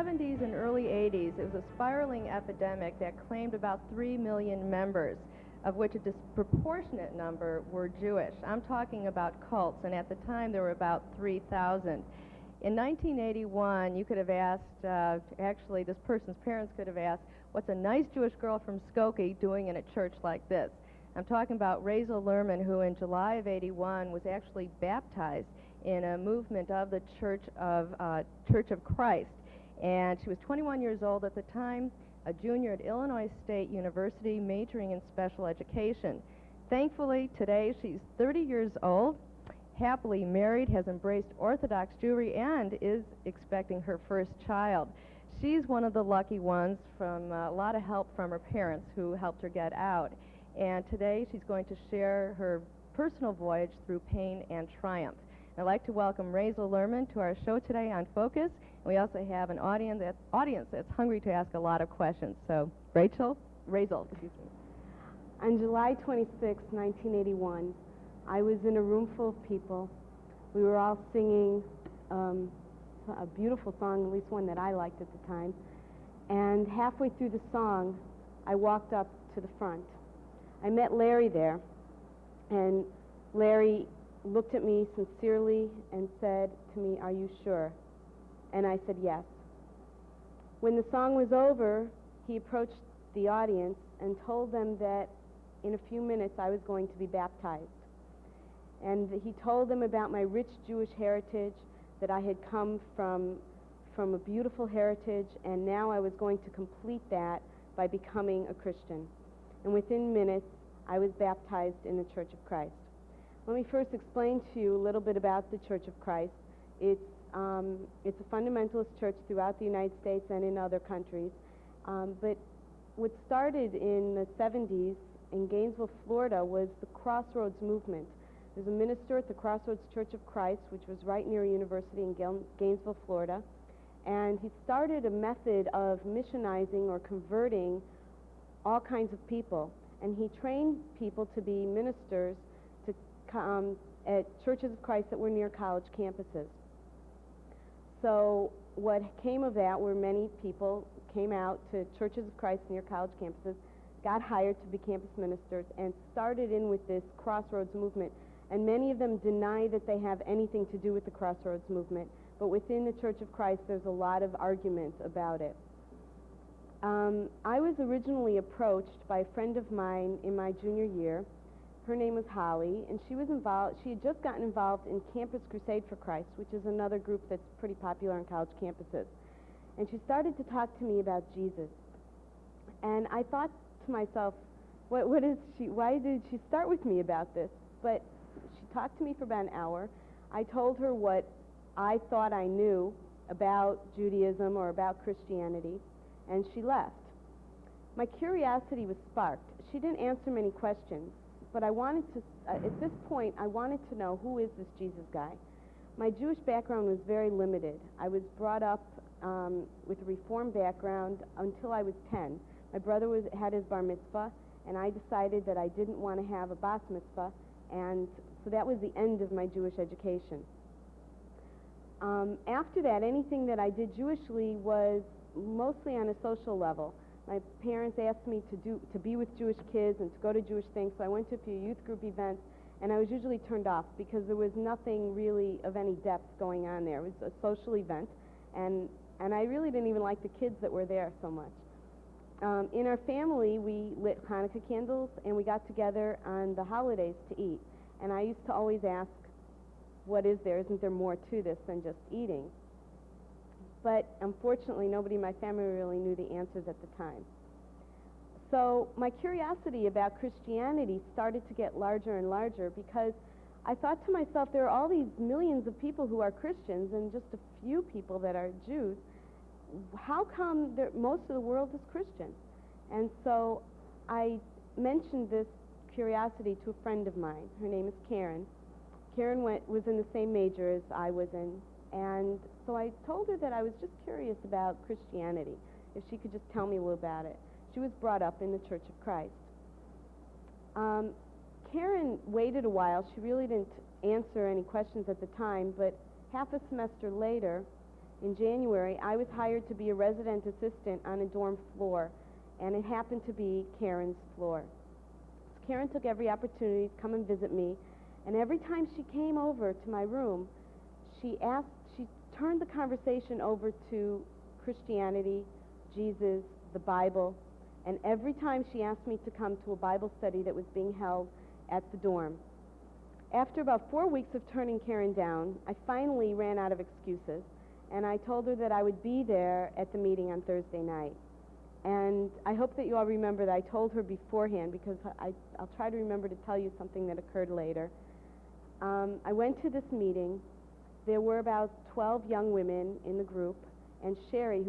70s and early 80s, it was a spiraling epidemic that claimed about 3 million members, of which a disproportionate number were Jewish. I'm talking about cults, and at the time there were about 3,000. In 1981, you could have asked, actually this person's parents could have asked, what's a nice Jewish girl from Skokie doing in a church like this? I'm talking about Raizel Lehrman, who in July of 81 was actually baptized in a movement of the Church of Christ. And she was 21 years old at the time, a junior at Illinois State University, majoring in special education. Thankfully, today she's 30 years old, happily married, has embraced Orthodox Jewry, and is expecting her first child. She's one of the lucky ones, from a lot of help from her parents who helped her get out. And today she's going to share her personal voyage through pain and triumph. I'd like to welcome Raizel Lehrman to our show today on Focus. And we also have an audience that's hungry to ask a lot of questions. So, Raizel, excuse me. On July 26, 1981, I was in a room full of people. We were all singing a beautiful song, at least one that I liked at the time. And halfway through the song, I walked up to the front. I met Larry there, and Larry looked at me sincerely and said to me, "Are you sure?" And I said yes. When the song was over, he approached the audience and told them that in a few minutes I was going to be baptized. And he told them about my rich Jewish heritage, that I had come from a beautiful heritage, and now I was going to complete that by becoming a Christian. And within minutes, I was baptized in the Church of Christ. Let me first explain to you a little bit about the Church of Christ. It's a fundamentalist church throughout the United States and in other countries. But what started in the 70s in Gainesville, Florida, was the Crossroads movement. There's a minister at the Crossroads Church of Christ, which was right near a university in Gainesville, Florida. And he started a method of missionizing or converting all kinds of people. And he trained people to be ministers to at churches of Christ that were near college campuses. So what came of that were many people came out to churches of Christ near college campuses, got hired to be campus ministers, and started in with this Crossroads movement. And many of them deny that they have anything to do with the Crossroads movement. But within the Church of Christ, there's a lot of argument about it. I was originally approached by a friend of mine in my junior year. Her name was Holly, and she had just gotten involved in Campus Crusade for Christ, which is another group that's pretty popular on college campuses. And she started to talk to me about Jesus. And I thought to myself, why did she start with me about this? But she talked to me for about an hour. I told her what I thought I knew about Judaism or about Christianity, and she left. My curiosity was sparked. She didn't answer many questions, but I wanted to, at this point, I wanted to know, who is this Jesus guy? My Jewish background was very limited. I was brought up with a Reform background until I was 10. My brother had his bar mitzvah, and I decided that I didn't want to have a bas mitzvah, and so that was the end of my Jewish education. After that, anything that I did Jewishly was mostly on a social level. My parents asked me to be with Jewish kids and to go to Jewish things, so I went to a few youth group events, and I was usually turned off because there was nothing really of any depth going on there. It was a social event, and I really didn't even like the kids that were there so much. In our family, we lit Hanukkah candles, and we got together on the holidays to eat. And I used to always ask, what is there? Isn't there more to this than just eating? But unfortunately, nobody in my family really knew the answers at the time. So my curiosity about Christianity started to get larger and larger, because I thought to myself, there are all these millions of people who are Christians and just a few people that are Jews. How come most of the world is Christian? And so I mentioned this curiosity to a friend of mine. Her name is Karen. Karen was in the same major as I was in, and so I told her that I was just curious about Christianity, if she could just tell me a little about it. She was brought up in the Church of Christ. Karen waited a while. She really didn't answer any questions at the time, but half a semester later, in January, I was hired to be a resident assistant on a dorm floor, and it happened to be Karen's floor. So Karen took every opportunity to come and visit me, and every time she came over to my room, she turned the conversation over to Christianity, Jesus, the Bible, and every time she asked me to come to a Bible study that was being held at the dorm. After about 4 weeks of turning Karen down, I finally ran out of excuses, and I told her that I would be there at the meeting on Thursday night. And I hope that you all remember that I told her beforehand, because I'll try to remember to tell you something that occurred later. I went to this meeting. There were about 12 young women in the group, and Sherry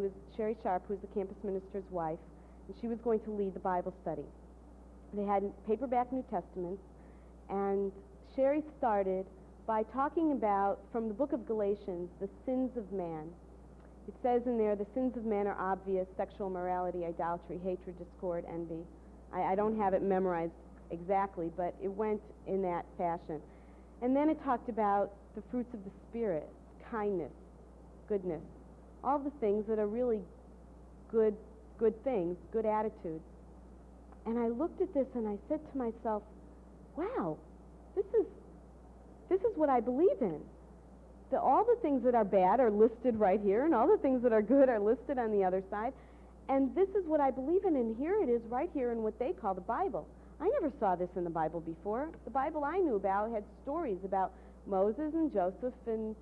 Sharp, who was the campus minister's wife, and she was going to lead the Bible study. They had paperback New Testaments, and Sherry started by talking about, from the book of Galatians, the sins of man. It says in there, the sins of man are obvious: sexual immorality, idolatry, hatred, discord, envy. I don't have it memorized exactly, but it went in that fashion. And then it talked about the fruits of the Spirit: kindness, goodness, all the things that are really good things, good attitudes. And I looked at this and I said to myself, wow, this is what I believe in. All the things that are bad are listed right here, and all the things that are good are listed on the other side. And this is what I believe in, and here it is right here in what they call the Bible. I never saw this in the Bible before. The Bible I knew about had stories about Moses and Joseph and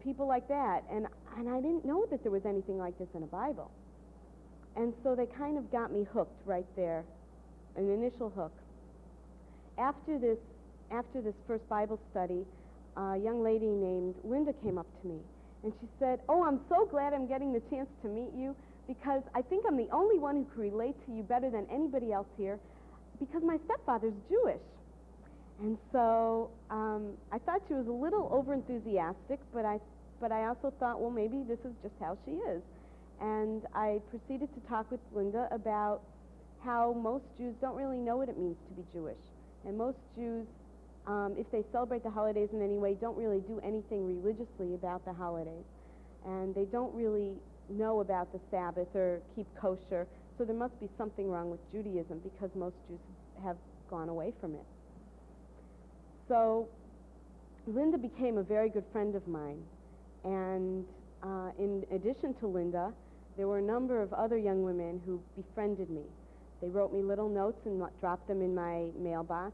people like that, and I didn't know that there was anything like this in a Bible. And so they kind of got me hooked right there, an initial hook. After this first Bible study, a young lady named Linda came up to me, and she said, "Oh, I'm so glad I'm getting the chance to meet you, because I think I'm the only one who can relate to you better than anybody else here, because my stepfather's Jewish." And so I thought she was a little over-enthusiastic, but I also thought, well, maybe this is just how she is. And I proceeded to talk with Linda about how most Jews don't really know what it means to be Jewish. And most Jews, if they celebrate the holidays in any way, don't really do anything religiously about the holidays. And they don't really know about the Sabbath or keep kosher. So there must be something wrong with Judaism, because most Jews have gone away from it. So Linda became a very good friend of mine. And in addition to Linda, there were a number of other young women who befriended me. They wrote me little notes and dropped them in my mailbox.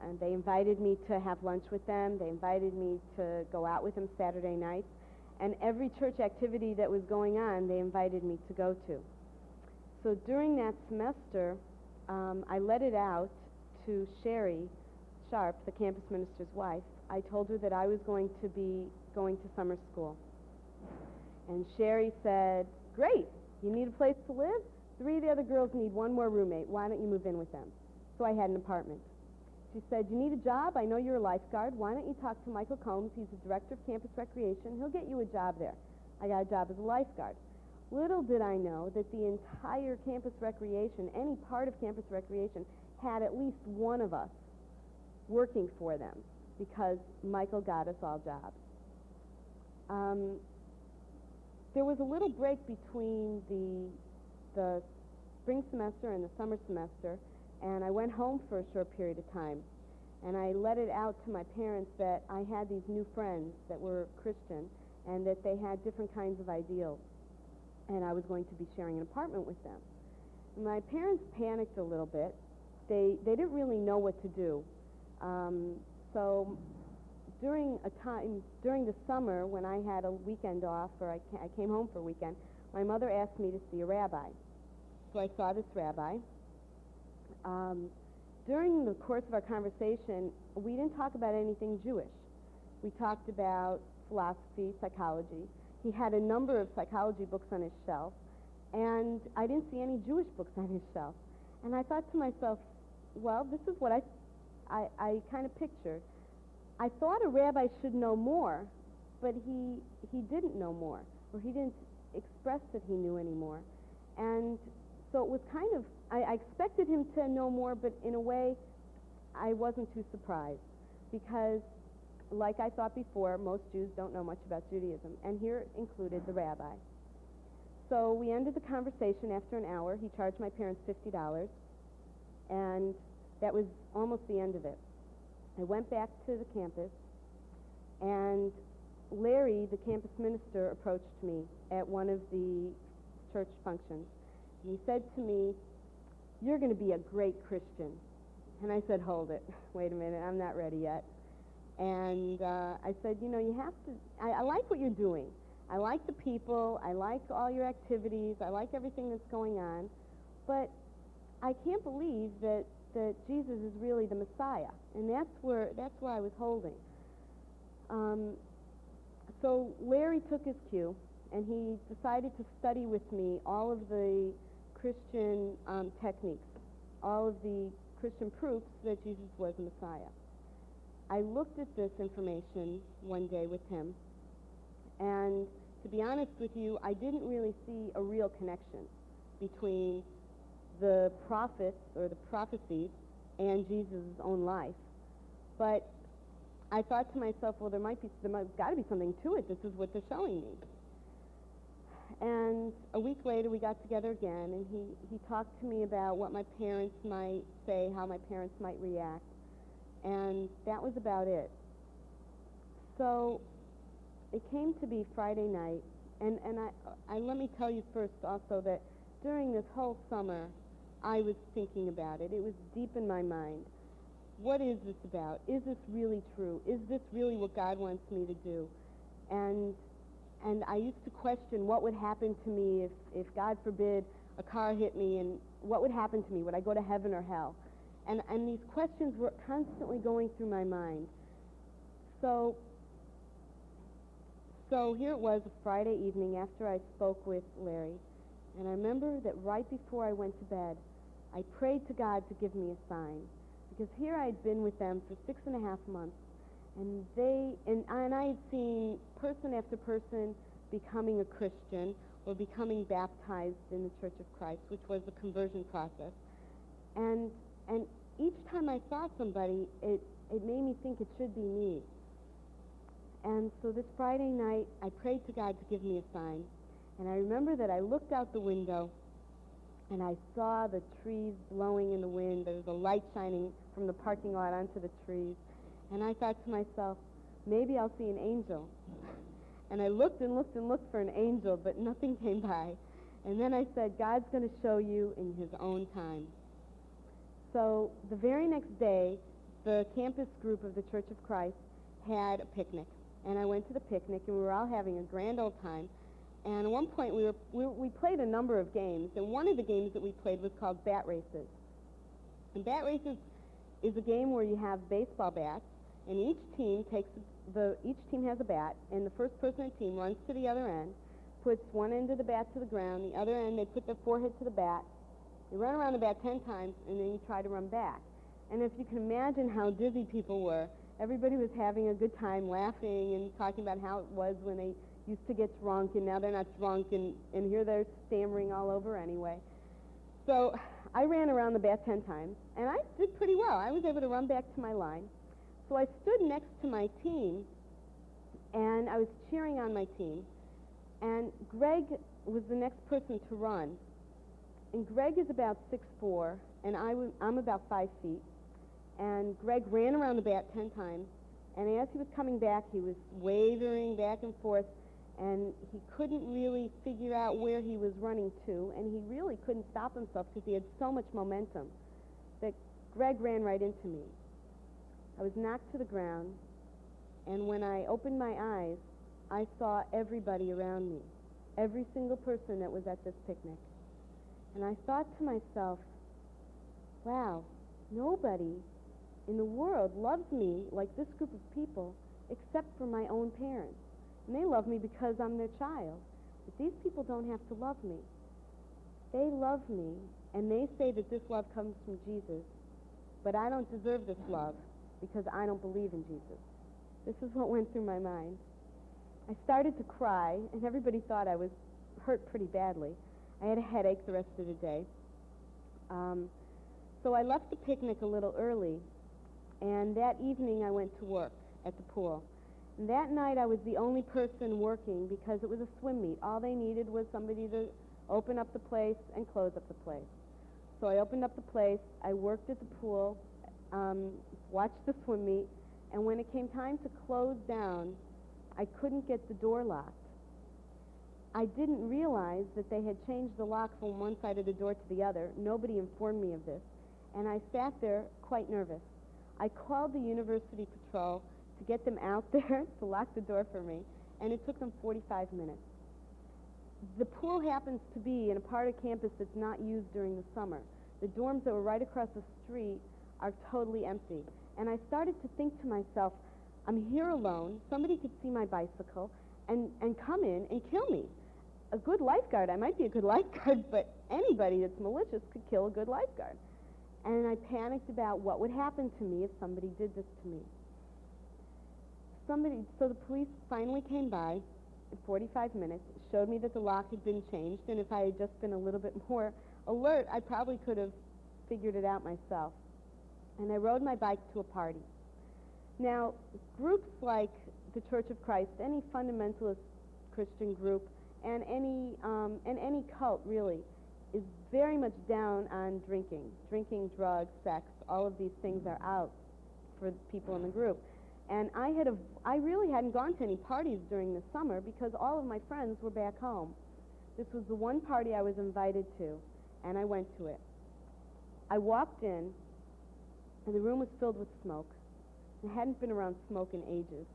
And they invited me to have lunch with them. They invited me to go out with them Saturday nights. And every church activity that was going on, they invited me to go to. So during that semester, I let it out to Sherry Sharp, the campus minister's wife. I told her that I was going to be going to summer school. And Sherry said, "Great, you need a place to live? 3 of the other girls need one more roommate. Why don't you move in with them?" So I had an apartment. She said, "You need a job? I know you're a lifeguard. Why don't you talk to Michael Combs? He's the director of campus recreation. He'll get you a job there." I got a job as a lifeguard. Little did I know that the entire campus recreation, any part of campus recreation, had at least one of us working for them, because Michael got us all jobs. There was a little break between the spring semester and the summer semester, and I went home for a short period of time. And I let it out to my parents that I had these new friends that were Christian, and that they had different kinds of ideals, and I was going to be sharing an apartment with them. My parents panicked a little bit. They didn't really know what to do. So during the summer, when I had a weekend off, or I came home for a weekend, my mother asked me to see a rabbi. So I saw this rabbi. During the course of our conversation, we didn't talk about anything Jewish. We talked about philosophy, psychology. He had a number of psychology books on his shelf, and I didn't see any Jewish books on his shelf. And I thought to myself, well, this is what I kind of pictured. I thought a rabbi should know more, but he didn't know more, or he didn't express that he knew any more. And so it was kind of, I expected him to know more, but in a way, I wasn't too surprised, because like I thought before, most Jews don't know much about Judaism, and here included the rabbi. So we ended the conversation after an hour. He charged my parents $50, and that was almost the end of it. I went back to the campus, and Larry, the campus minister, approached me at one of the church functions. And he said to me, "You're going to be a great Christian." And I said, "Hold it. Wait a minute. I'm not ready yet." And I said, you have to, I like what you're doing. I like the people. I like all your activities. I like everything that's going on. But I can't believe that Jesus is really the Messiah. And that's where I was holding. So Larry took his cue, and he decided to study with me all of the Christian techniques, all of the Christian proofs that Jesus was the Messiah. I looked at this information one day with him, and to be honest with you, I didn't really see a real connection between the prophets or the prophecies and Jesus' own life. But I thought to myself, well, there got to be something to it. This is what they're showing me. And a week later, we got together again, and he talked to me about what my parents might say, how my parents might react, and that was about it. So it came to be Friday night, and I let me tell you first also that during this whole summer, I was thinking about it. It was deep in my mind. What is this about? Is this really true? Is this really what God wants me to do? And I used to question what would happen to me if God forbid, a car hit me, and what would happen to me? Would I go to heaven or hell? And these questions were constantly going through my mind. So here it was, a Friday evening after I spoke with Larry, and I remember that right before I went to bed, I prayed to God to give me a sign, because here I'd been with them for 6.5 months, and I had seen person after person becoming a Christian or becoming baptized in the Church of Christ, which was the conversion process. And each time I saw somebody, it made me think it should be me. And so this Friday night, I prayed to God to give me a sign. And I remember that I looked out the window, and I saw the trees blowing in the wind. There was a light shining from the parking lot onto the trees. And I thought to myself, maybe I'll see an angel. And I looked and looked and looked for an angel, but nothing came by. And then I said, God's going to show you in his own time. So the very next day, the campus group of the Church of Christ had a picnic. And I went to the picnic, and we were all having a grand old time. And at one point, we played a number of games, and one of the games that we played was called Bat Races. And Bat Races is a game where you have baseball bats, and each team has a bat, and the first person on the team runs to the other end, puts one end of the bat to the ground, the other end they put their forehead to the bat. You run around the bat 10 times, and then you try to run back. And if you can imagine how dizzy people were, everybody was having a good time laughing and talking about how it was when they used to get drunk, and now they're not drunk, and here they're stammering all over anyway. So I ran around the bat 10 times, and I did pretty well. I was able to run back to my line. So I stood next to my team, and I was cheering on my team. And Greg was the next person to run. And Greg is about 6'4", and I'm about 5 feet. And Greg ran around the bat 10 times, and as he was coming back, he was wavering back and forth, and he couldn't really figure out where he was running to, and he really couldn't stop himself because he had so much momentum that Greg ran right into me. I was knocked to the ground, and when I opened my eyes, I saw everybody around me, every single person that was at this picnic. And I thought to myself, wow, nobody in the world loves me like this group of people except for my own parents. And they love me because I'm their child. But these people don't have to love me. They love me, and they say that this love comes from Jesus. But I don't deserve this love because I don't believe in Jesus. This is what went through my mind. I started to cry, and everybody thought I was hurt pretty badly. I had a headache the rest of the day. So I left the picnic a little early, and that evening I went to work. at the pool. And that night I was the only person working because it was a swim meet. All they needed was somebody to open up the place and close up the place. So I opened up the place, I worked at the pool, watched the swim meet, and when it came time to close down, I couldn't get the door locked. I didn't realize that they had changed the lock from one side of the door to the other. Nobody informed me of this, and I sat there quite nervous. I called the university patrol to get them out there to lock the door for me, and it took them 45 minutes. The pool happens to be in a part of campus that's not used during the summer. The dorms that were right across the street are totally empty. And I started to think to myself, I'm here alone, somebody could see my bicycle and come in and kill me. A good lifeguard, I might be a good lifeguard, but anybody that's malicious could kill a good lifeguard. And I panicked about what would happen to me if somebody did this to me. So the police finally came by in 45 minutes, showed me that the lock had been changed, and if I had just been a little bit more alert, I probably could have figured it out myself. And I rode my bike to a party. Now, groups like the Church of Christ, any fundamentalist Christian group, and any cult really, is very much down on drinking. Drinking, drugs, sex, all of these things are out for people in the group. And I really hadn't gone to any parties during the summer because all of my friends were back home. This was the one party I was invited to, and I went to it. I walked in, and the room was filled with smoke. I hadn't been around smoke in ages.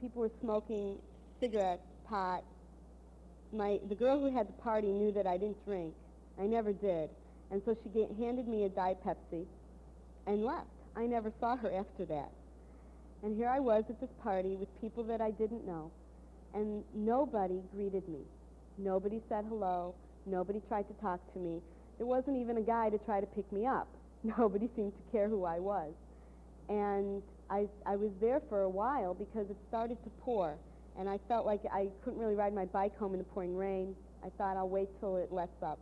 People were smoking cigarettes, pot. The girl who had the party knew that I didn't drink. I never did. And so she handed me a Diet Pepsi and left. I never saw her after that. And here I was at this party with people that I didn't know, and nobody greeted me. Nobody said hello. Nobody tried to talk to me. There wasn't even a guy to try to pick me up. Nobody seemed to care who I was. And I was there for a while because it started to pour, and I felt like I couldn't really ride my bike home in the pouring rain. I thought I'll wait till it lets up.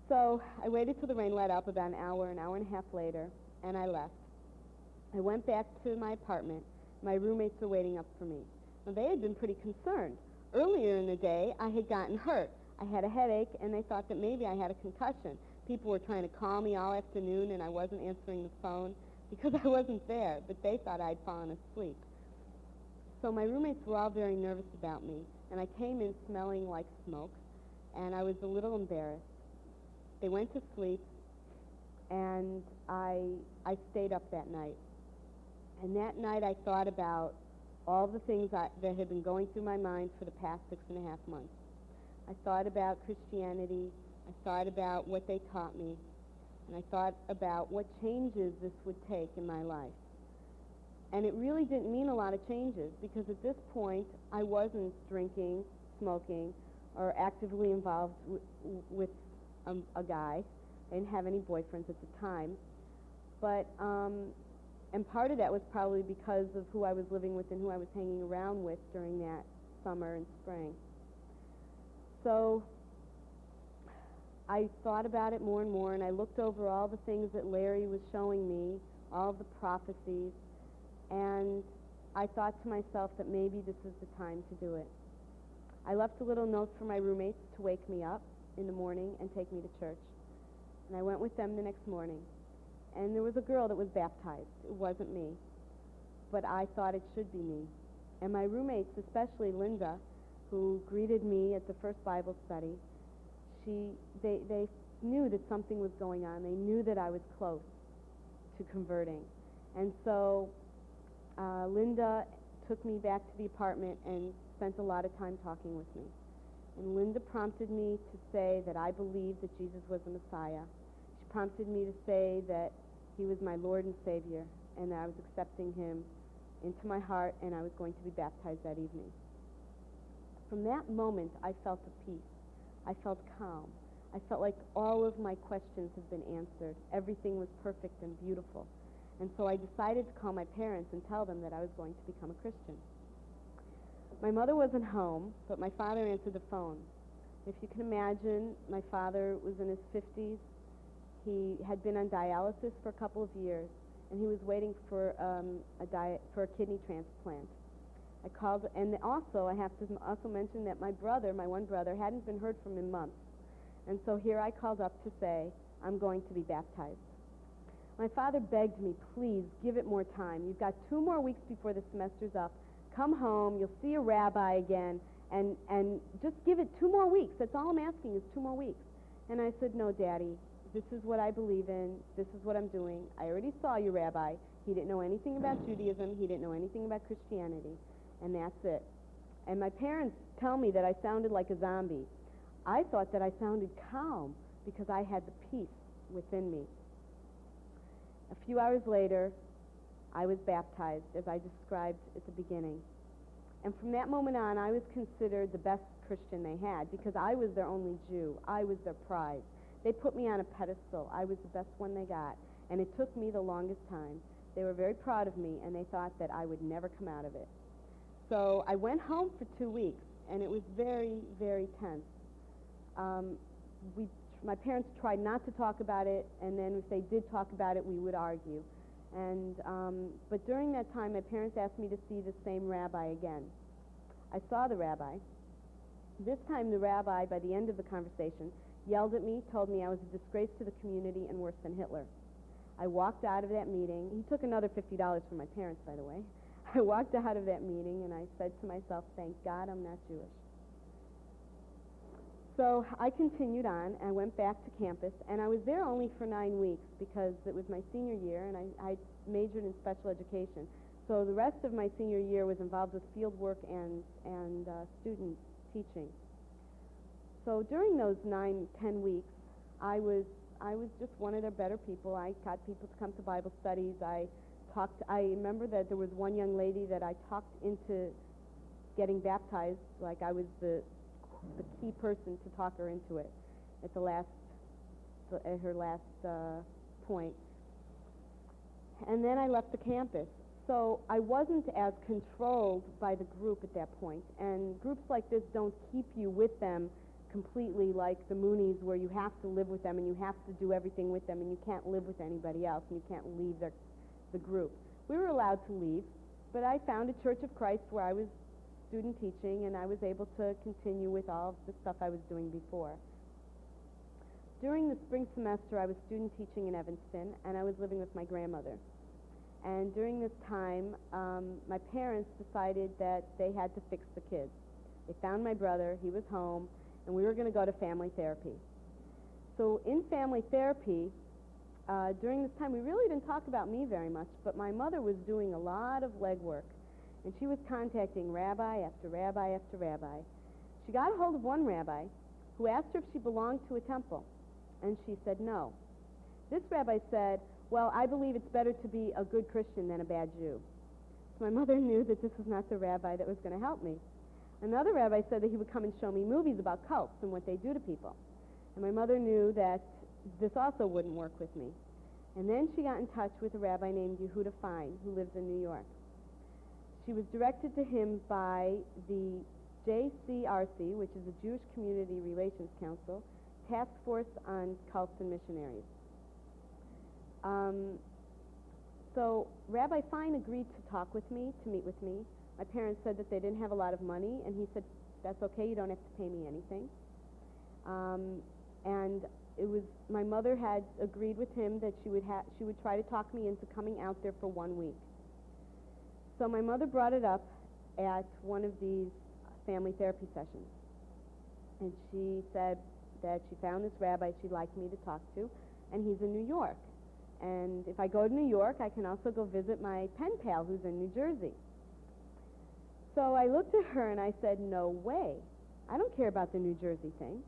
So I waited till the rain let up about an hour and a half later, and I left. I went back to my apartment. My roommates were waiting up for me. Now, they had been pretty concerned. Earlier in the day, I had gotten hurt. I had a headache, and they thought that maybe I had a concussion. People were trying to call me all afternoon, and I wasn't answering the phone because I wasn't there, but they thought I'd fallen asleep. So my roommates were all very nervous about me, and I came in smelling like smoke, and I was a little embarrassed. They went to sleep, and I stayed up that night. And that night I thought about all the things that had been going through my mind for the past 6.5 months. I thought about Christianity. I thought about what they taught me. And I thought about what changes this would take in my life. And it really didn't mean a lot of changes because at this point I wasn't drinking, smoking, or actively involved with a guy. I didn't have any boyfriends at the time. But and part of that was probably because of who I was living with and who I was hanging around with during that summer and spring. So I thought about it more and more, and I looked over all the things that Larry was showing me, all of the prophecies, and I thought to myself that maybe this is the time to do it. I left a little note for my roommates to wake me up in the morning and take me to church. And I went with them the next morning. And there was a girl that was baptized. It wasn't me. But I thought it should be me. And my roommates, especially Linda, who greeted me at the first Bible study, they knew that something was going on. They knew that I was close to converting. And so Linda took me back to the apartment and spent a lot of time talking with me. And Linda prompted me to say that I believed that Jesus was the Messiah. She prompted me to say that he was my Lord and Savior, and that I was accepting him into my heart, and I was going to be baptized that evening. From that moment, I felt a peace. I felt calm. I felt like all of my questions had been answered. Everything was perfect and beautiful. And so I decided to call my parents and tell them that I was going to become a Christian. My mother wasn't home, but my father answered the phone. If you can imagine, my father was in his 50s. He had been on dialysis for a couple of years. and he was waiting for a kidney transplant. I called, and also I have to also mention that my one brother, hadn't been heard from in months. And so here I called up to say, I'm going to be baptized. My father begged me, please, give it more time. You've got 2 more weeks before the semester's up. Come home, you'll see a rabbi again, and just give it 2 more weeks. That's all I'm asking is 2 more weeks. And I said, no, Daddy, this is what I believe in. This is what I'm doing. I already saw your rabbi. He didn't know anything about Judaism. He didn't know anything about Christianity. And that's it. And my parents tell me that I sounded like a zombie. I thought that I sounded calm because I had the peace within me. A few hours later, I was baptized, as I described at the beginning. And from that moment on, I was considered the best Christian they had because I was their only Jew. I was their prize. They put me on a pedestal. I was the best one they got. And it took me the longest time. They were very proud of me, and they thought that I would never come out of it. So I went home for 2 weeks, and it was very, very tense. My parents tried not to talk about it, and then if they did talk about it, we would argue. But during that time, my parents asked me to see the same rabbi again. I saw the rabbi. This time, the rabbi, by the end of the conversation, yelled at me, told me I was a disgrace to the community and worse than Hitler. I walked out of that meeting. He took another $50 from my parents, by the way. I walked out of that meeting, and I said to myself, thank God I'm not Jewish. So I continued on. I went back to campus, and I was there only for 9 weeks because it was my senior year, and I majored in special education. So the rest of my senior year was involved with field work and student teaching. So during those 9-10 weeks, I was just one of their better people. I got people to come to Bible studies. I remember that there was one young lady that I talked into getting baptized, like I was the key person to talk her into it at her last point. And then I left the campus. So I wasn't as controlled by the group at that point. And groups like this don't keep you with them completely like the Moonies, where you have to live with them and you have to do everything with them and you can't live with anybody else and you can't leave the group. We were allowed to leave, but I found a Church of Christ where I was student teaching, and I was able to continue with all of the stuff I was doing before. During the spring semester, I was student teaching in Evanston, and I was living with my grandmother. And during this time, my parents decided that they had to fix the kids. They found my brother, he was home, and we were going to go to family therapy. So in family therapy, during this time, we really didn't talk about me very much, but my mother was doing a lot of legwork. And she was contacting rabbi after rabbi after rabbi. She got a hold of one rabbi who asked her if she belonged to a temple, and she said no. This rabbi said, well, I believe it's better to be a good Christian than a bad Jew. So my mother knew that this was not the rabbi that was going to help me. Another rabbi said that he would come and show me movies about cults and what they do to people. And my mother knew that this also wouldn't work with me. And then she got in touch with a rabbi named Yehuda Fine, who lives in New York. She was directed to him by the JCRC, which is the Jewish Community Relations Council, Task Force on Cults and Missionaries. So Rabbi Fine agreed to talk with me, to meet with me. My parents said that they didn't have a lot of money, and he said, that's okay, you don't have to pay me anything. And my mother had agreed with him that she would try to talk me into coming out there for 1 week. So my mother brought it up at one of these family therapy sessions. And she said that she found this rabbi she'd like me to talk to, and he's in New York. And if I go to New York, I can also go visit my pen pal who's in New Jersey. So I looked at her and I said, no way. I don't care about the New Jersey thing.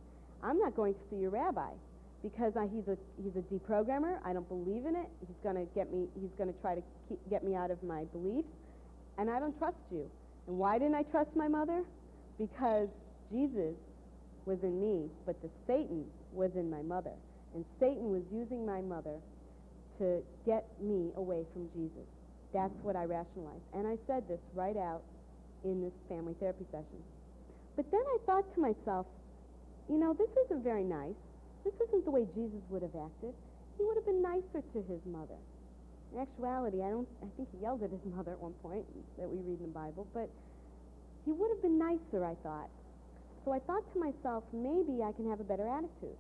I'm not going to see your rabbi because he's a deprogrammer. I don't believe in it. He's going to try to get me out of my beliefs. And I don't trust you. And why didn't I trust my mother? Because Jesus was in me, but the Satan was in my mother. And Satan was using my mother to get me away from Jesus. That's what I rationalized. And I said this right out in this family therapy session. But then I thought to myself, this isn't very nice. This isn't the way Jesus would have acted. He would have been nicer to his mother. In actuality, I think he yelled at his mother at one point that we read in the Bible, but he would have been nicer, I thought. So I thought to myself, maybe I can have a better attitude.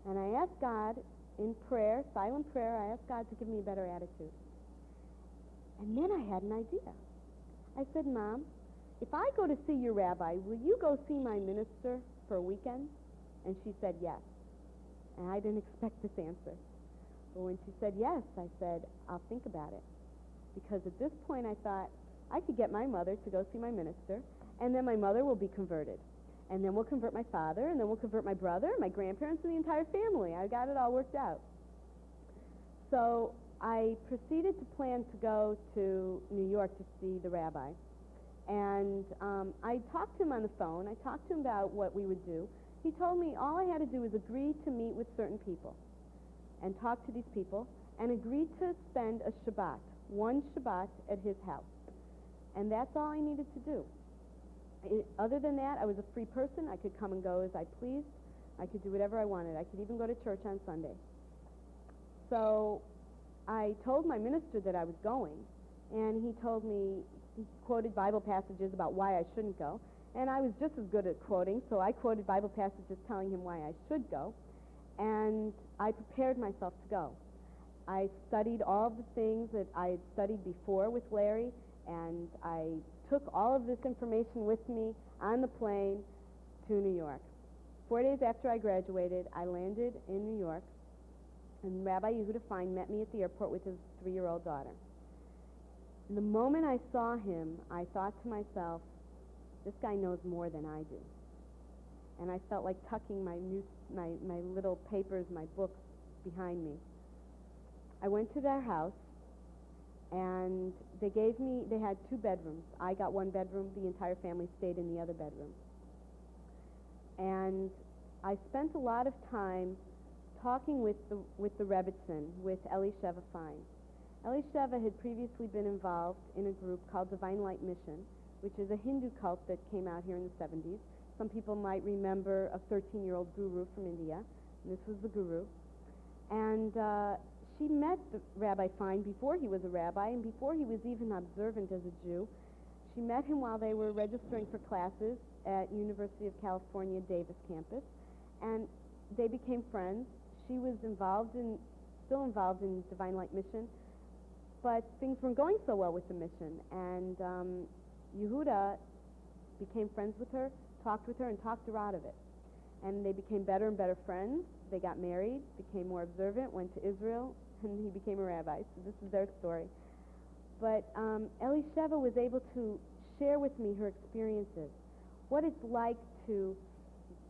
And I asked God in prayer, silent prayer, I asked God to give me a better attitude. And then I had an idea. I said, Mom, if I go to see your rabbi, will you go see my minister for a weekend? And she said yes. And I didn't expect this answer. But when she said yes, I said, I'll think about it. Because at this point I thought, I could get my mother to go see my minister, and then my mother will be converted. And then we'll convert my father, and then we'll convert my brother, my grandparents, and the entire family. I got it all worked out. So I proceeded to plan to go to New York to see the rabbi. And I talked to him on the phone. I talked to him about what we would do. He told me all I had to do was agree to meet with certain people and talk to these people and agree to spend a Shabbat, one Shabbat at his house. And that's all I needed to do. Other than that, I was a free person. I could come and go as I pleased. I could do whatever I wanted. I could even go to church on Sunday. So I told my minister that I was going, and he told me, he quoted Bible passages about why I shouldn't go, and I was just as good at quoting, so I quoted Bible passages telling him why I should go, and I prepared myself to go. I studied all the things that I had studied before with Larry, and I took all of this information with me on the plane to New York. 4 days after I graduated, I landed in New York, and Rabbi Yehuda Fine met me at the airport with his 3-year-old daughter. And the moment I saw him, I thought to myself, this guy knows more than I do. And I felt like tucking my little papers, my books behind me. I went to their house, and they had 2 bedrooms. I got 1 bedroom, the entire family stayed in the other bedroom. And I spent a lot of time talking with the Rebbitzin, with Eli Sheva Fine. Eli Sheva had previously been involved in a group called Divine Light Mission, which is a Hindu cult that came out here in the 70s. Some people might remember a 13-year-old guru from India. And this was the guru. And she met Rabbi Fine before he was a rabbi and before he was even observant as a Jew. She met him while they were registering for classes at University of California, Davis campus. And they became friends. She was still involved in Divine Light Mission, but things weren't going so well with the mission. And Yehuda became friends with her, talked with her, and talked her out of it. And they became better and better friends. They got married, became more observant, went to Israel, and he became a rabbi. So this is their story. But Eli Sheva was able to share with me her experiences, what it's like to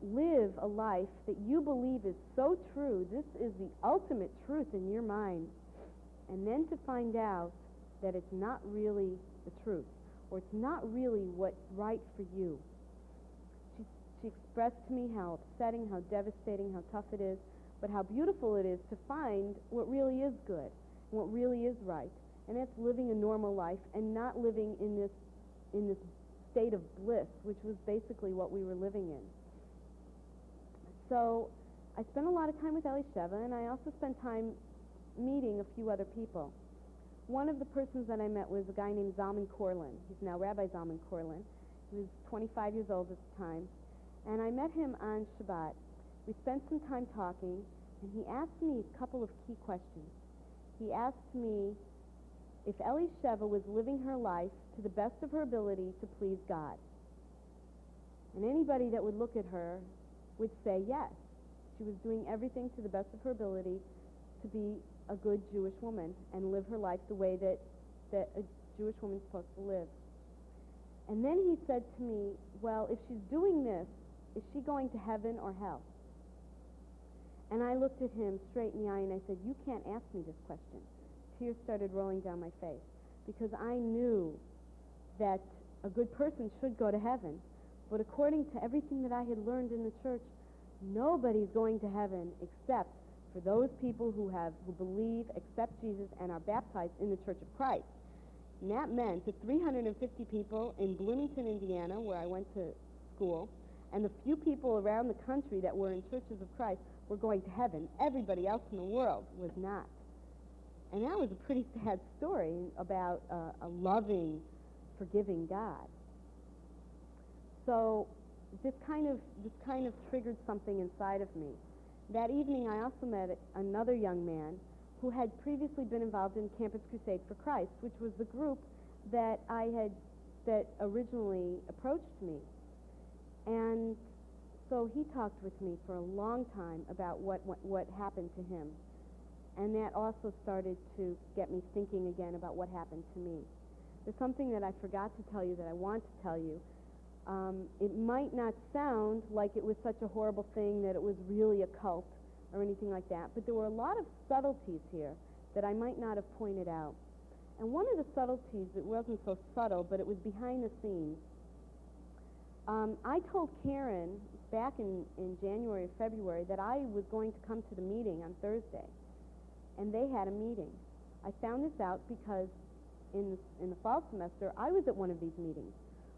live a life that you believe is so true. This is the ultimate truth in your mind. And then to find out that it's not really the truth, or it's not really what's right for you. She expressed to me how upsetting, how devastating, how tough it is, but how beautiful it is to find what really is good, and what really is right. And that's living a normal life and not living in this state of bliss, which was basically what we were living in. So I spent a lot of time with Eli Sheva, and I also spent time meeting a few other people. One of the persons that I met was a guy named Zalman Korlin. He's now Rabbi Zalman Korlin. He was 25 years old at the time. And I met him on Shabbat. We spent some time talking, and he asked me a couple of key questions. He asked me if Eli Sheva was living her life to the best of her ability to please God. And anybody that would look at her would say yes. She was doing everything to the best of her ability to be a good Jewish woman and live her life the way that a Jewish woman's supposed to live. And then he said to me, well, if she's doing this, is she going to heaven or hell? And I looked at him straight in the eye and I said, you can't ask me this question. Tears started rolling down my face because I knew that a good person should go to heaven. But according to everything that I had learned in the church, nobody's going to heaven except for those people who believe, accept Jesus, and are baptized in the Church of Christ. And that meant that 350 people in Bloomington, Indiana, where I went to school, and the few people around the country that were in churches of Christ were going to heaven. Everybody else in the world was not. And that was a pretty sad story about a loving, forgiving God. So this kind of triggered something inside of me. That evening, I also met another young man who had previously been involved in Campus Crusade for Christ, which was the group that originally approached me. And so he talked with me for a long time about what happened to him. And that also started to get me thinking again about what happened to me. There's something that I forgot to tell you that I want to tell you. It might not sound like it was such a horrible thing, that it was really a cult or anything like that, but there were a lot of subtleties here that I might not have pointed out. And one of the subtleties, it wasn't so subtle, but it was behind the scenes. I told Karen back in January or February that I was going to come to the meeting on Thursday, and they had a meeting. I found this out because in the fall semester, I was at one of these meetings.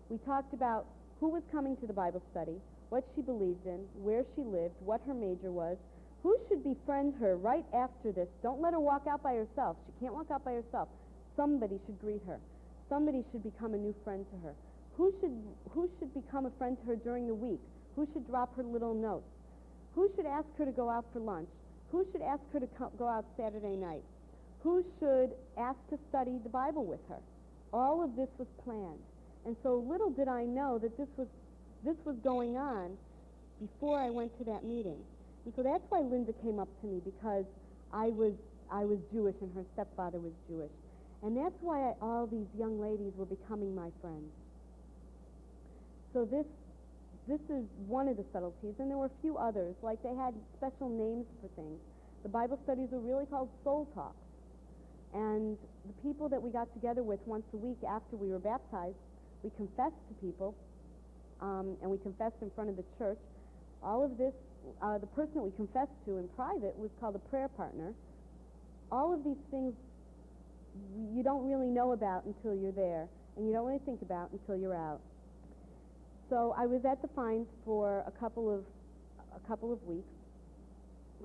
We talked about who was coming to the Bible study, what she believed in, where she lived, what her major was, who should befriend her right after this. Don't let her walk out by herself. She can't walk out by herself. Somebody should greet her. Somebody should become a new friend to her. Who should become a friend to her during the week? Who should drop her little notes? Who should ask her to go out for lunch? Who should ask her to go out Saturday night? Who should ask to study the Bible with her? All of this was planned. And so little did I know that this was going on before I went to that meeting. And so that's why Linda came up to me, because I was Jewish and her stepfather was Jewish. And that's why all these young ladies were becoming my friends. So this is one of the subtleties, and there were a few others, like they had special names for things. The Bible studies were really called soul talks. And the people that we got together with once a week after we were baptized, we confessed to people, and we confessed in front of the church. All of this, the person that we confessed to in private was called a prayer partner. All of these things you don't really know about until you're there, and you don't really think about until you're out. So I was at the Fines for a couple of weeks.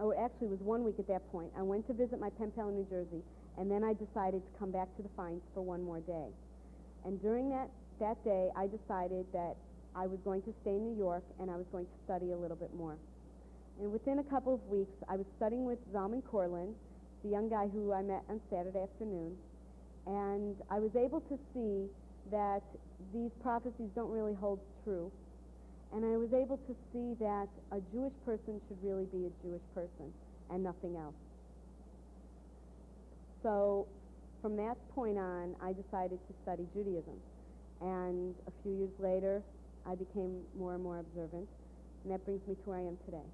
Oh, actually, it was 1 week at that point. I went to visit my pen pal in New Jersey, and then I decided to come back to the Fines for one more day. And during that day, I decided that I was going to stay in New York, and I was going to study a little bit more. And within a couple of weeks, I was studying with Zalman Korlin, the young guy who I met on Saturday afternoon, and I was able to see that these prophecies don't really hold true. And I was able to see that a Jewish person should really be a Jewish person and nothing else. So from that point on, I decided to study Judaism. And a few years later, I became more and more observant. And that brings me to where I am today.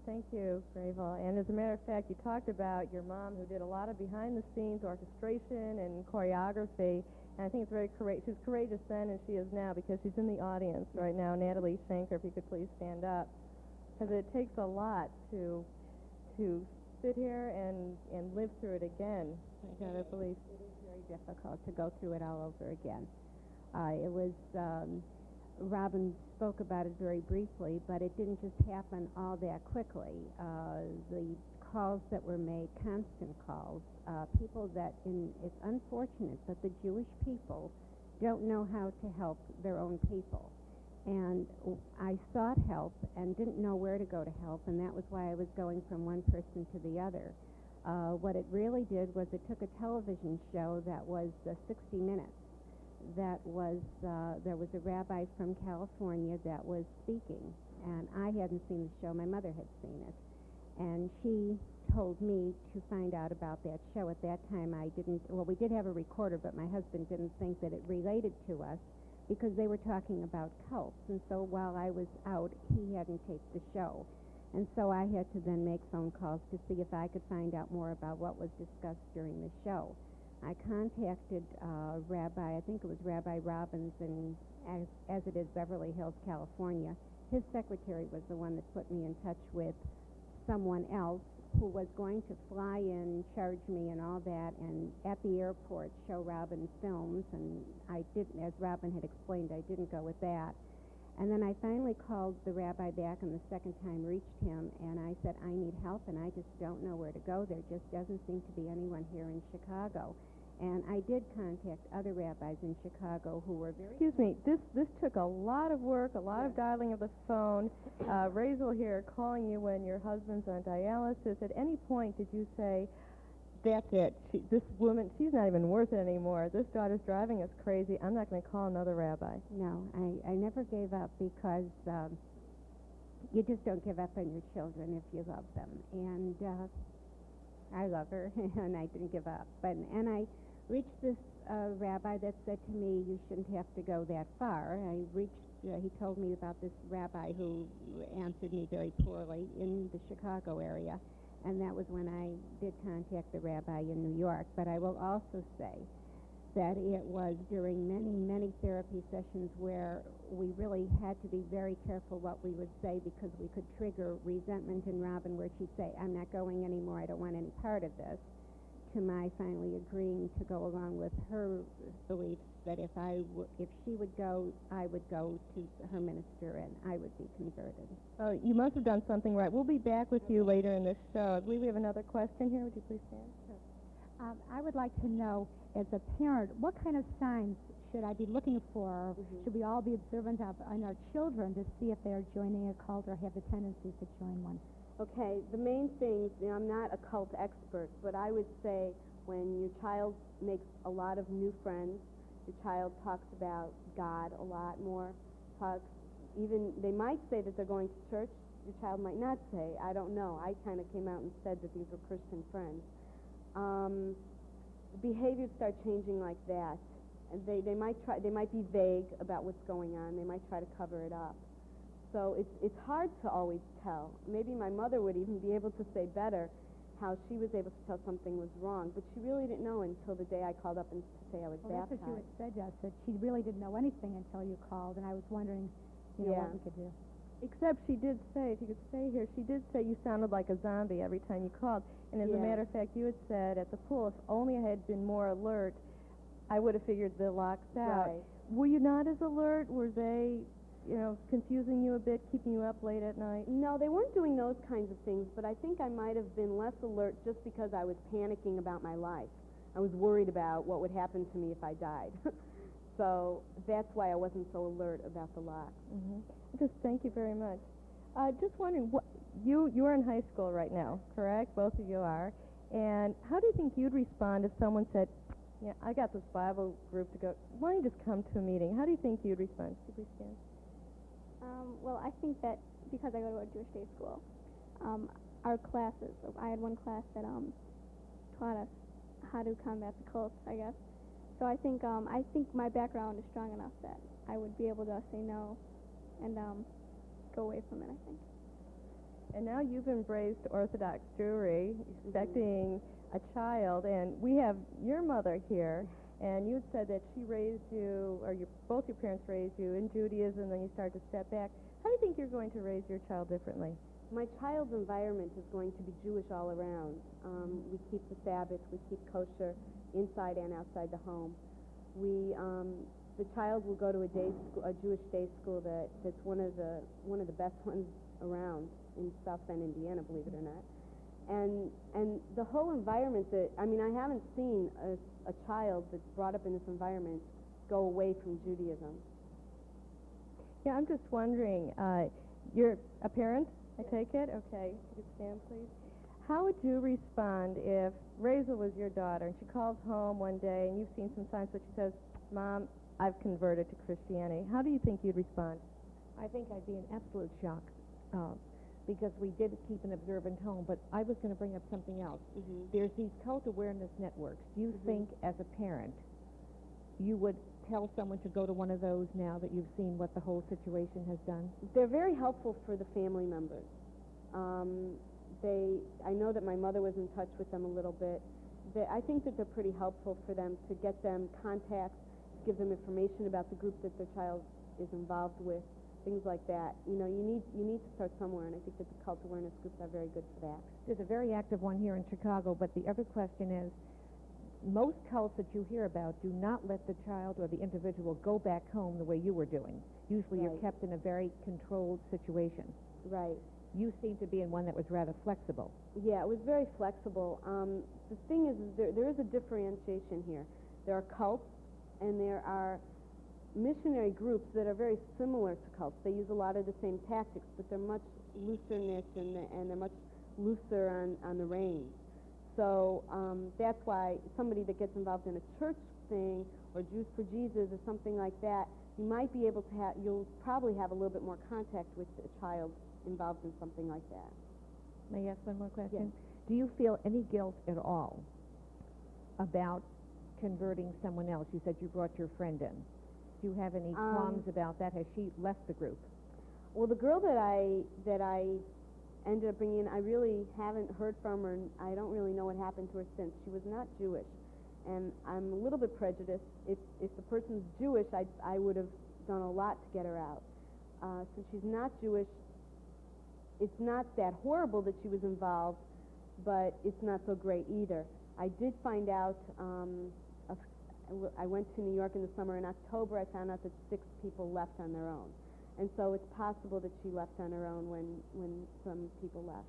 Thank you, Raizel. And as a matter of fact, you talked about your mom, who did a lot of behind-the-scenes orchestration and choreography. And I think it's very courageous. She was courageous then, and she is now, because she's in the audience right now. Natalie Secher, if you could please stand up. Because it takes a lot to sit here and live through it again. I gotta believe. It is very difficult to go through it all over again. It was, Robin spoke about it very briefly, but it didn't just happen all that quickly. The calls that were made, constant calls, people it's unfortunate that the Jewish people don't know how to help their own people. And I sought help and didn't know where to go to help, and that was why I was going from one person to the other. What it really did was it took a television show that was 60 Minutes. That was, there was a rabbi from California that was speaking, and I hadn't seen the show. My mother had seen it. And she told me to find out about that show. At that time, we did have a recorder, but my husband didn't think that it related to us because they were talking about cults. And so while I was out, he hadn't taped the show. And so I had to then make phone calls to see if I could find out more about what was discussed during the show. I contacted Rabbi, I think it was Rabbi Robbins, as it is Beverly Hills, California. His secretary was the one that put me in touch with someone else who was going to fly in, charge me and all that, and at the airport show Robin films, and I didn't, as Robin had explained, I didn't go with that. And then I finally called the rabbi back, and the second time reached him, and I said, I need help, and I just don't know where to go. There just doesn't seem to be anyone here in Chicago. And I did contact other rabbis in Chicago who were very... Excuse me, this took a lot of work, a lot of dialing of the phone. Raizel here calling you when your husband's on dialysis. At any point did you say, that's it, this woman, she's not even worth it anymore. This daughter's driving us crazy. I'm not going to call another rabbi. No, I never gave up because you just don't give up on your children if you love them. And I love her, and I didn't give up. And I reached this rabbi that said to me, you shouldn't have to go that far. He told me about this rabbi who answered me very poorly in the Chicago area. And that was when I did contact the rabbi in New York. But I will also say that it was during many, many therapy sessions where we really had to be very careful what we would say because we could trigger resentment in Robin, where she'd say, I'm not going anymore, I don't want any part of this, to my finally agreeing to go along with her beliefs that if she would go, I would go to her minister and I would be converted. Oh, you must have done something right. We'll be back with you later in this show. I believe we have another question here. Would you please stand? Sure. I would like to know, as a parent, what kind of signs should I be looking for? Should we all be observant of on our children to see if they're joining a cult or have the tendency to join one? Okay, the main things, I'm not a cult expert, but I would say when your child makes a lot of new friends, your child talks about God a lot more, they might say that they're going to church, your child might not say, I don't know. I kind of came out and said that these were Christian friends. Behaviors start changing like that. And they might be vague about what's going on. They might try to cover it up. So it's hard to always tell. Maybe my mother would even be able to say better how she was able to tell something was wrong, but she really didn't know until the day I called up and to say I was baptized. That's what you had said, Jess, that she really didn't know anything until you called, and I was wondering, what we could do. Except she did say, if you could stay here, she did say you sounded like a zombie every time you called. And as a matter of fact, you had said at the pool, if only I had been more alert, I would have figured the locks out. Right. Were you not as alert? Were they, confusing you a bit, keeping you up late at night? No, they weren't doing those kinds of things, but I think I might have been less alert just because I was panicking about my life. I was worried about what would happen to me if I died. So that's why I wasn't so alert about the locks. Just thank you very much. Just wondering, you're in high school right now, correct? Both of you are. And how do you think you'd respond if someone said, I got this Bible group to go, why don't you just come to a meeting? How do you think you'd respond? Could you please stand? Well, I think that because I go to a Jewish day school, our classes, I had one class that taught us how to combat the cults, I guess. So I think my background is strong enough that I would be able to say no and go away from it, I think. And now you've embraced Orthodox Jewry, expecting a child, and we have your mother here, and you had said that she raised you, or both your parents raised you in Judaism, then you started to step back. How do you think you're going to raise your child differently? My child's environment is going to be Jewish all around. We keep the Sabbath, we keep kosher inside and outside the home. The child will go to a Jewish day school that's one of the best ones around in South Bend, Indiana, believe it or not. And the whole environment I haven't seen a child that's brought up in this environment go away from Judaism. Yeah, I'm just wondering, you're a parent, I take it? Okay, you could stand, please. How would you respond if Raizel was your daughter and she calls home one day and you've seen some signs that she says, Mom, I've converted to Christianity. How do you think you'd respond? I think I'd be in absolute shock because we did keep an observant home, but I was going to bring up something else. There's these cult awareness networks. Do you think, as a parent, you would tell someone to go to one of those now that you've seen what the whole situation has done? They're very helpful for the family members. I know that my mother was in touch with them a little bit. I think that they're pretty helpful for them to get them contacts, give them information about the group that their child is involved with, things like that. You need to start somewhere, and I think that the cult awareness groups are very good for that. There's a very active one here in Chicago, but the other question is, most cults that you hear about do not let the child or the individual go back home the way you were doing. Usually you're Right. kept in a very controlled situation. Right. You seem to be in one that was rather flexible. Yeah, it was very flexible. The thing is there is a differentiation here. There are cults, and there are missionary groups that are very similar to cults. They use a lot of the same tactics, but they're much looser knit, and they're much looser on the reins. So that's why somebody that gets involved in a church thing or Jews for Jesus or something like that, you might be able to have, you'll probably have a little bit more contact with a child involved in something like that. May I ask one more question? Yes. Do you feel any guilt at all about converting someone else? You said you brought your friend in. Do you have any qualms about that? Has she left the group? Well, the girl that I ended up bringing in, I really haven't heard from her, and I don't really know what happened to her since. She was not Jewish, and I'm a little bit prejudiced. If the person's Jewish, I would have done a lot to get her out. Since she's not Jewish, it's not that horrible that she was involved, but it's not so great either. I did find out, I went to New York in the summer. In October, I found out that 6 people left on their own. And so it's possible that she left on her own when some people left.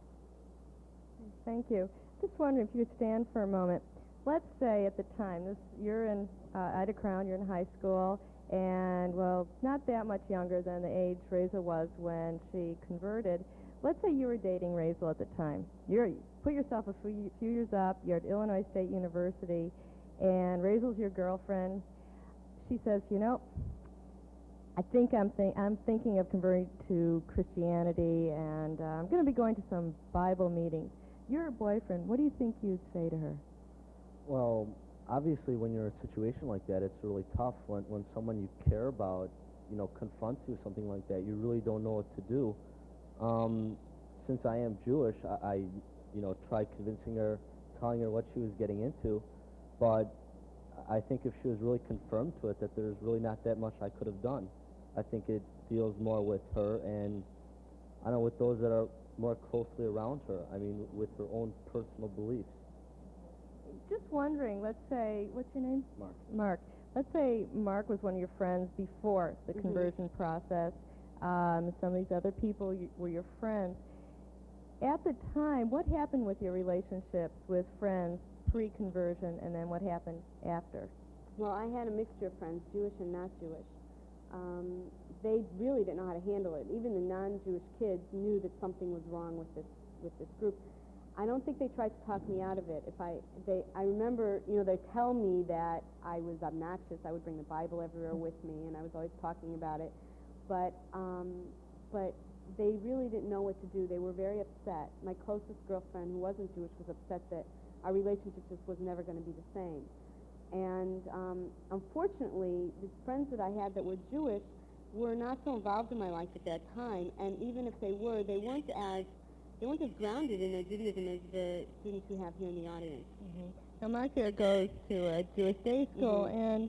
Thank you. Just wondering if you would stand for a moment. Let's say at the time, you're in Ida Crown, you're in high school, and, well, not that much younger than the age Raizel was when she converted. Let's say you were dating Raizel at the time. Put yourself a few years up, you're at Illinois State University, and Raizel's your girlfriend. She says, you know, I think I'm thinking of converting to Christianity, and I'm going to be going to some Bible meetings. You're her boyfriend. What do you think you'd say to her? Well, obviously, when you're in a situation like that, it's really tough. When someone you care about, confronts you with something like that, you really don't know what to do. Since I am Jewish, I tried convincing her, telling her what she was getting into, but I think if she was really confirmed to it, that there's really not that much I could have done. I think it deals more with her and, I don't know, with those that are more closely around her. I mean, with her own personal beliefs. Just wondering, let's say, what's your name? Mark. Mark. Let's say Mark was one of your friends before the conversion process. Some of these other people were your friends. At the time, what happened with your relationships with friends pre-conversion, and then what happened after? Well, I had a mixture of friends, Jewish and not Jewish. They really didn't know how to handle it. Even the non-Jewish kids knew that something was wrong with this group. I don't think they tried to talk me out of it. I remember, they tell me that I was obnoxious. I would bring the Bible everywhere with me, and I was always talking about it. But they really didn't know what to do. They were very upset. My closest girlfriend, who wasn't Jewish, was upset that our relationship just was never going to be the same. And unfortunately, the friends that I had that were Jewish were not so involved in my life at that time. And even if they were, they weren't as grounded in their Judaism as the students we have here in the audience. Now, Mark here goes to a Jewish day school, and